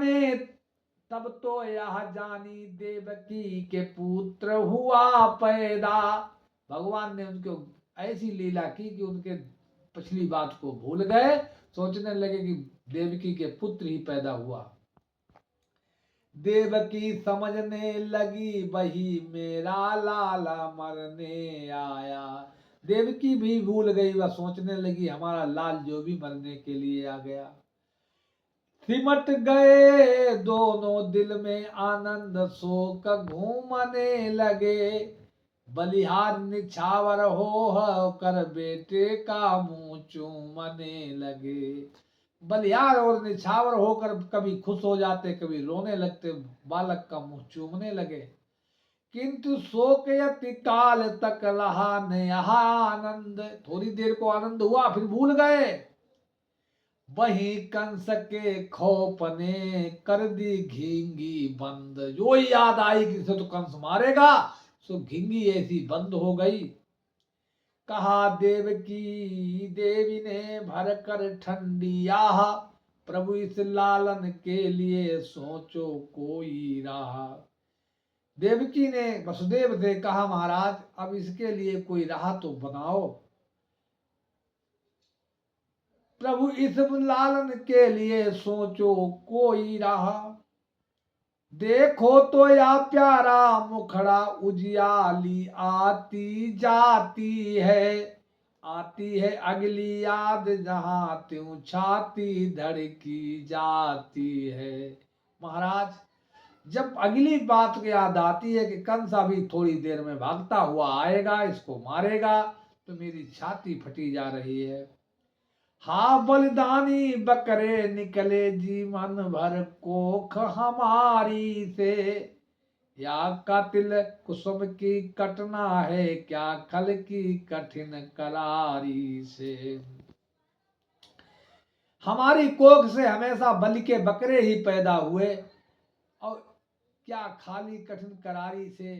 ने तब तो यह जानी देवकी के पुत्र हुआ पैदा। भगवान ने उनको ऐसी लीला की कि उनके पिछली बात को भूल गए, सोचने लगे कि देवकी के पुत्र ही पैदा हुआ। देवकी समझने लगी वही मेरा लाला मरने आया। देवकी भी भूल गई, वह सोचने लगी हमारा लाल जो भी मरने के लिए आ गया। सिमट गए दोनों दिल में आनंद शोक घूमने लगे। बलिहार निछावर हो कर बेटे का मुंह चूमने लगे। बलिहार और निछावर होकर कभी खुश हो जाते, कभी रोने लगते, बालक का मुंह चूमने लगे। किंतु शोक यति काल तक रहा न यहाँ आनंद। थोड़ी देर को आनंद हुआ, फिर भूल गए। वही कंस के खौफ ने कर दी घिंगी बंद। जो याद आई कि इसे तो कंस मारेगा, सो घिंगी ऐसी बंद हो गई। कहा देवकी देवी ने भर कर ठंडी आह, प्रभु इस लालन के लिए सोचो कोई राह। देवकी ने वसुदेव से कहा महाराज अब इसके लिए कोई राह तो बनाओ। प्रभु इस लालन के लिए सोचो कोई राह। देखो तो या प्यारा मुखड़ा उजियाली आती जाती है। आती है अगली याद जहां त्यों छाती धड़की जाती है। महाराज जब अगली बात याद आती है कि कंस अभी थोड़ी देर में भागता हुआ आएगा, इसको मारेगा, तो मेरी छाती फटी जा रही है। हा बलिदानी बकरे निकले जीवन भर कोख हमारी से। या कातिल कुसुम की कटना है क्या खल की कठिन करारी से। हमारी कोख से हमेशा बलि के बकरे ही पैदा हुए, और क्या खाली कठिन करारी से।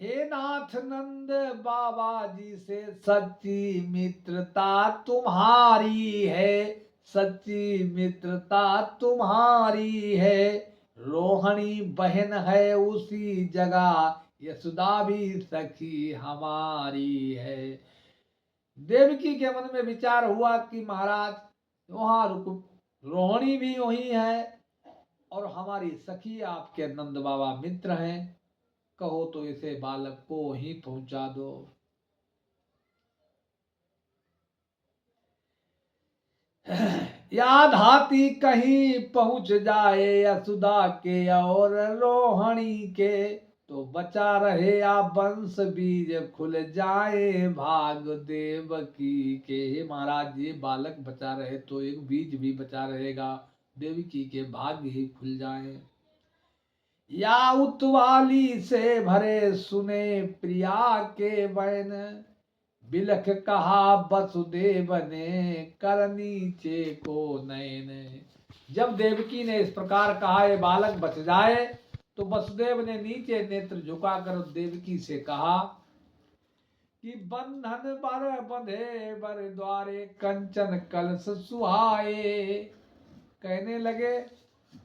हे नाथ नंद बाबा जी से सच्ची मित्रता तुम्हारी है। सच्ची मित्रता तुम्हारी है। रोहिणी बहन है उसी जगह, यशोदा भी सखी हमारी है। देवकी के मन में विचार हुआ कि महाराज वहां रोहिणी भी वही है, और हमारी सखी आपके नंद बाबा मित्र हैं। कहो तो इसे बालक को ही पहुंचा दो। याद हाथी कहीं पहुंच जाए यशोदा के और रोहिणी के, तो बचा रहे या वंश बीज खुल जाए भाग देवकी के। महाराज ये बालक बचा रहे तो एक बीज भी बचा रहेगा, देवकी के भाग्य ही खुल जाए। या उतवाली से भरे सुने प्रिया के बहन, बिलख कहा वसुदेव ने कर नीचे को नयन। जब देवकी ने इस प्रकार कहा ये बालक बच जाए, तो वसुदेव ने नीचे नेत्र झुकाकर देवकी से कहा कि बंधन पर बंधे बर द्वारे कंचन कलश सुहाए। कहने लगे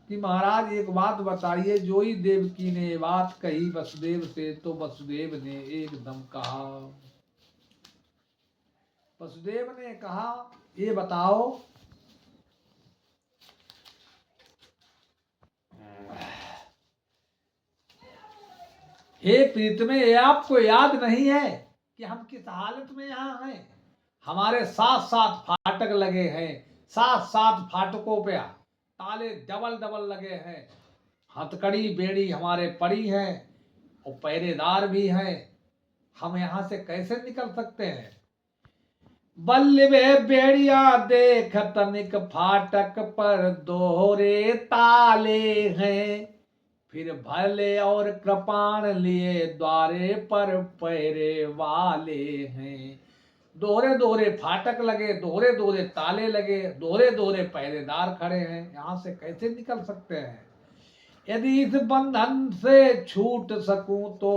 कि महाराज एक बात बताइए, जो ही देवकी ने ये बात कही वसुदेव से, तो वसुदेव ने एकदम कहा, वसुदेव ने कहा ये बताओ हे प्रीतमे, ये आपको याद नहीं है कि हम किस हालत में यहाँ हैं। हमारे 7-7 फाटक लगे हैं, 7-7 फाटकों पे ताले डबल डबल लगे हैं। हथकड़ी बेड़ी हमारे पड़ी हैं और पहरेदार भी हैं। हम यहाँ से कैसे निकल सकते हैं। बल्लभे बेड़िया देख तनिक फाटक पर दोहरे ताले हैं। फिर भले और कृपाण लिए द्वारे पर पहरे वाले हैं। दोहरे दोहरे फाटक लगे, दोहरे दोहरे ताले लगे, दोहरे दोहरे पहरेदार खड़े हैं। यहाँ से कैसे निकल सकते हैं। यदि इस बंधन से छूट सकूं तो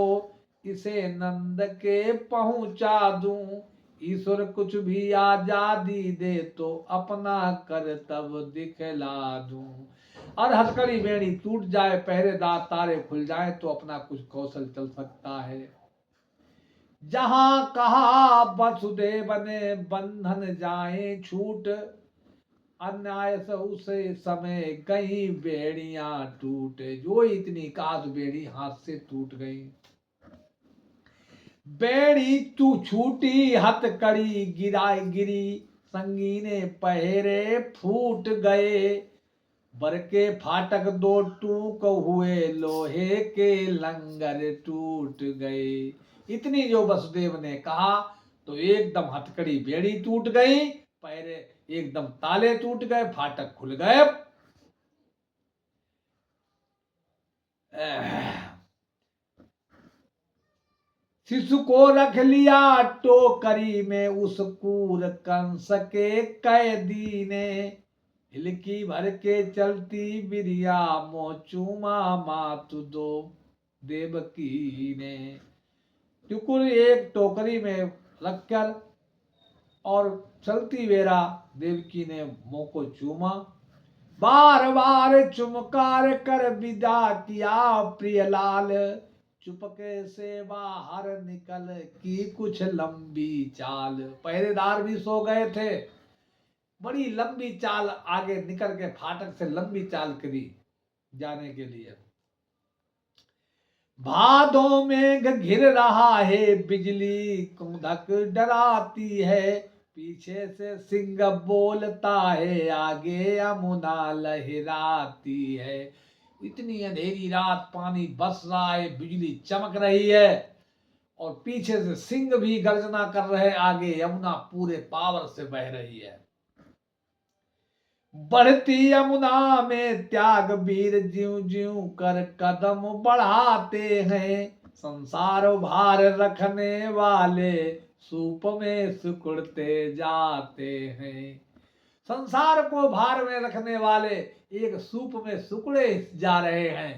इसे नंद के पहुंचा दूं। ईश्वर कुछ भी आजादी दे तो अपना कर्तव्य दिखला दूं। और हथकड़ी बेड़ी टूट जाए, पहरेदार तारे खुल जाए, तो अपना कुछ कौशल चल सकता है। जहां कहा वसुदेव ने बंधन जाए छूट, अन्याय से उसे समय गई बेड़ियां टूट। जो इतनी काज बेड़ी हाथ से टूट गई। बेड़ी तू छूटी हथकड़ी गिरी, संगीने पहरे फूट गए। बर के फाटक दो टूक हुए, लोहे के लंगर टूट गए। इतनी जो वसुदेव ने कहा तो एकदम हथकड़ी बेड़ी टूट गई, पैरे एकदम ताले टूट गए, फाटक खुल गए। शिशु को रख लिया टोकरी में, उस क्रूर कंस के कैदी ने। हिलकी भर के चलती बिरिया, मोचूमा मातु दो देवकी ने। टुकुर एक टोकरी में रखकर और चलती बेरा देवकी ने मुंह को चूमा। बार बार चुमकार कर विदा किया प्रिय लाल, चुपके से बाहर निकल की कुछ लंबी चाल। पहरेदार भी सो गए थे, बड़ी लंबी चाल आगे निकल के फाटक से लंबी चाल करी जाने के लिए। भादों में घिर रहा है, बिजली कुंधक डराती है। पीछे से सिंह बोलता है, आगे यमुना लहराती है। इतनी अंधेरी रात, पानी बरस रहा है, बिजली चमक रही है और पीछे से सिंह भी गर्जना कर रहे, आगे यमुना पूरे पावर से बह रही है। बढ़ती यमुना में त्याग वीर ज्यों ज्यों कर कदम बढ़ाते हैं। संसार भार रखने वाले सूप में सिकुड़ते जाते हैं। संसार को भार में रखने वाले एक सूप में सिकुड़े जा रहे हैं।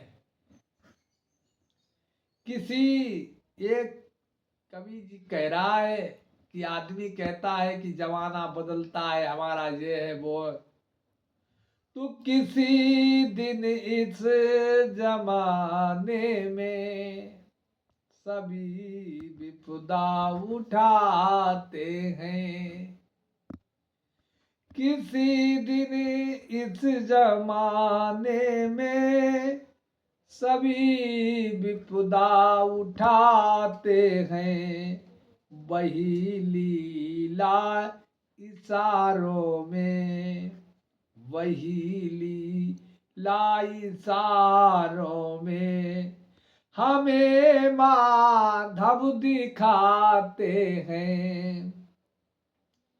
किसी एक कवि जी कह रहा है कि आदमी कहता है कि जमाना बदलता है, हमारा ये है वो है। तो किसी दिन इस जमाने में सभी विपदा उठाते हैं। किसी दिन इस जमाने में सभी विपदा उठाते हैं। वही लीला इशारों में, वही लीला इशारों में हमें माधव दिखाते हैं।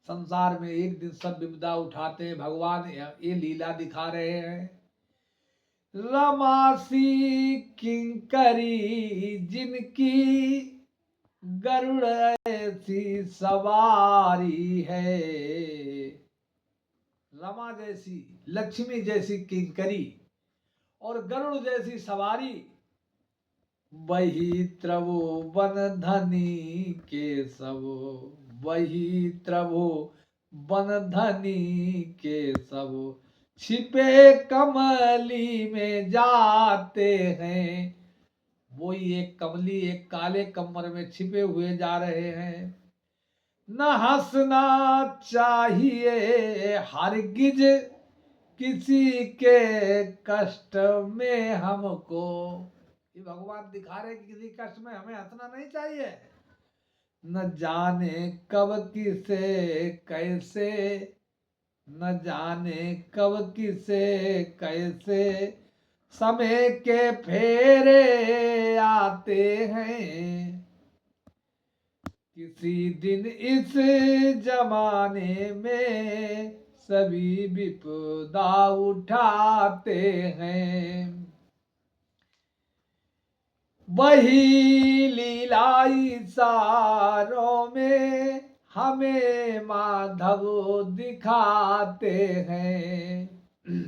संसार में एक दिन सब विपदा उठाते हैं, भगवान ये लीला दिखा रहे हैं। रमासी किंकरी जिनकी गरुड़ ऐसी सवारी है। रमा जैसी, लक्ष्मी जैसी किंकरी और गरुड़ जैसी सवारी, वही त्रिभुवन धनी के सब, वही त्रिभुवन धनी के सब छिपे कमली में जाते हैं। वो एक कमली एक काले कमर में छिपे हुए जा रहे हैं। न हंसना चाहिए हरगिज किसी के कष्ट में हमको। ये भगवान दिखा रहे कि किसी कष्ट में हमें हंसना नहीं चाहिए। न जाने कब किसे कैसे, न जाने कब किसे कैसे समय के फेरे आते हैं। किसी दिन इस जमाने में सभी विपदा उठाते हैं। वही लीला इशारों में हमें माधव दिखाते हैं।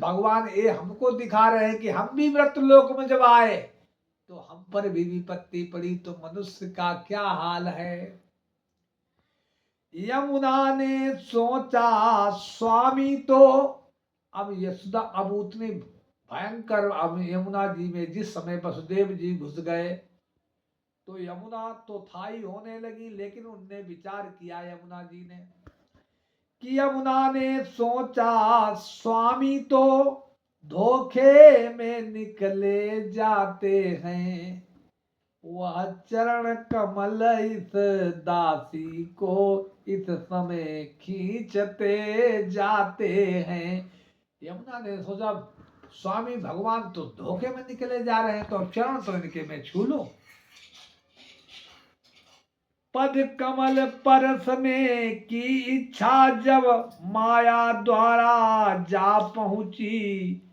भगवान ये हमको दिखा रहे हैं कि हम भी मृत्युलोक में जब आए तो हम पर भी विपत्ति पड़ी तो मनुष्य का क्या हाल है। यमुना ने सोचा स्वामी तो, अब यशोदा अब उतने भयंकर अब यमुना जी में जिस समय वसुदेव जी घुस गए तो यमुना तो था ही होने लगी, लेकिन उनने विचार किया यमुना जी ने कि यमुना ने सोचा स्वामी तो धोखे में निकले जाते हैं, वह चरण कमल इस दासी को इस समय खींचते जाते हैं। यमुना ने सोचा स्वामी भगवान तो धोखे में निकले जा रहे हैं, तो अब चरण तो इनके मैं छू लूं। पद कमल परसने की इच्छा जब माया द्वारा जा पहुंची,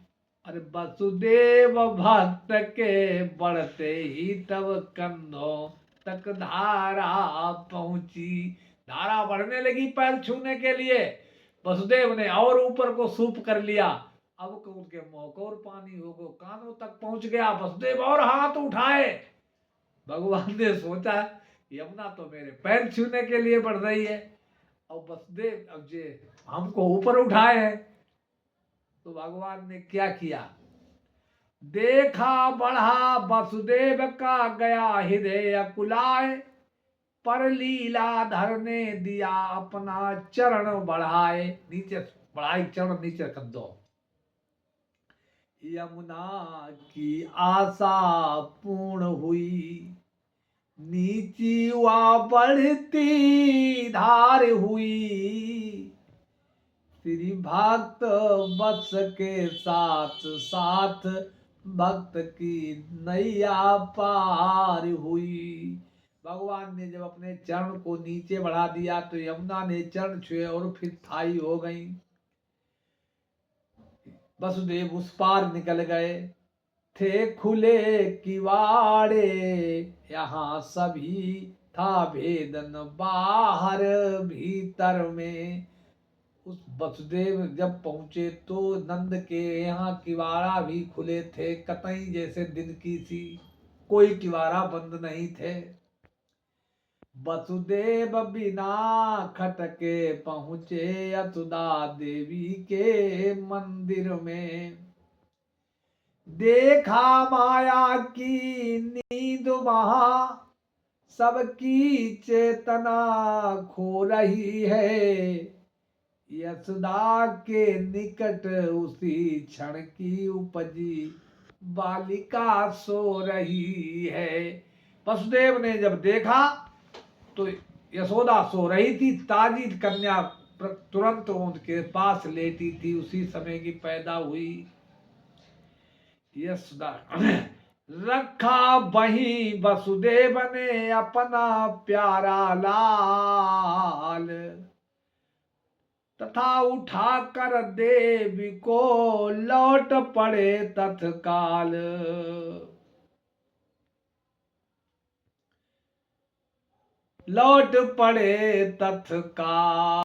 अरे वसुदेव भक्त के बढ़ते ही तब कंधों तक धारा पहुंची। धारा बढ़ने लगी पैर छूने के लिए, वसुदेव ने और ऊपर को सूप कर लिया। अब उनके मुंह को और पानी हो गो, कानों तक पहुंच गया। वसुदेव और हाथ उठाए, भगवान ने सोचा यमुना तो मेरे पैर छूने के लिए बढ़ रही है, और वसुदेव अब जे हमको ऊपर उठाए है। तो भगवान ने क्या किया, देखा बढ़ा वसुदेव का गया हृदय अकुलाए, पर लीलाधर ने दिया अपना चरण बढ़ाए। नीचे बढ़ाई चरण, नीचे कर दो। यमुना की आशा पूर्ण हुई, नीची व बढ़ती धार हुई, श्री भक्त वत्स के साथ साथ भक्त की नैया पार हुई। भगवान ने जब अपने चरण को नीचे बढ़ा दिया तो यमुना ने चरण छुए और फिर थाई हो गई। वसुदेव उस पार निकल गए, थे खुले किवाड़े, यहाँ सभी था भेदन बाहर भीतर में। उस वसुदेव जब पहुंचे तो नंद के यहाँ किवाड़ा भी खुले थे, कतई जैसे दिन की सी, कोई किवाड़ा बंद नहीं थे। वसुदेव बिना खटके पहुंचे यशोदा देवी के मंदिर में, देखा माया की नींद वहां, सबकी चेतना खो रही है, यशोदा के निकट उसी क्षण की उपजी बालिका सो रही है। वसुदेव ने जब देखा तो यशोदा सो रही थी, ताजी कन्या तुरंत उनके पास लेटी थी, उसी समय की पैदा हुई। यशोदा रखा वहीं वसुदेव ने अपना प्यारा लाल, तथा उठा कर देवी को लौट पड़े तत्काल। लौट पड़े तत्काल।